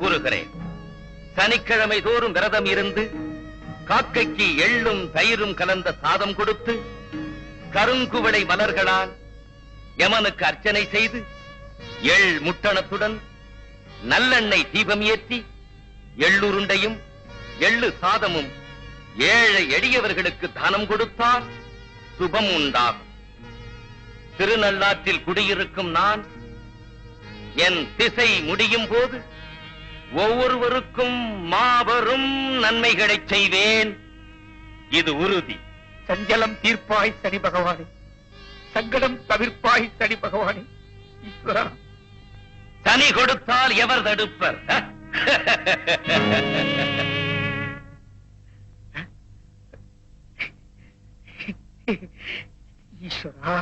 கூறுகிறேன். சனிக்கிழமை தோறும் விரதம் இருந்து காக்கைக்கு எள்ளும் தயிரும் கலந்த சாதம் கொடுத்து கருங்குவளை மலர்களால் யமனுக்கு அர்ச்சனை செய்து எள் முட்டணத்துடன் நல்லெண்ணெய் தீபம் ஏற்றி எள்ளுருண்டையும் எள்ளு சாதமும் ஏழை எளியவர்களுக்கு தானம் கொடுத்தால் சுபம் உண்டாகும். திருநள்ளாற்றில் குடியிருக்கும் நான் என் திசை முடியும் போது ஒவ்வொருவருக்கும் மாபெரும் நன்மைகளை செய்வேன். இது உறுதி. சஞ்சலம் தீர்ப்பாய் சனி பகவானே, சங்கடம் தவிர்ப்பாய் சனி பகவானே. ஈஸ்வரா, சனி கொடுத்தால் எவர் தடுப்பர்? ஈஸ்வரா,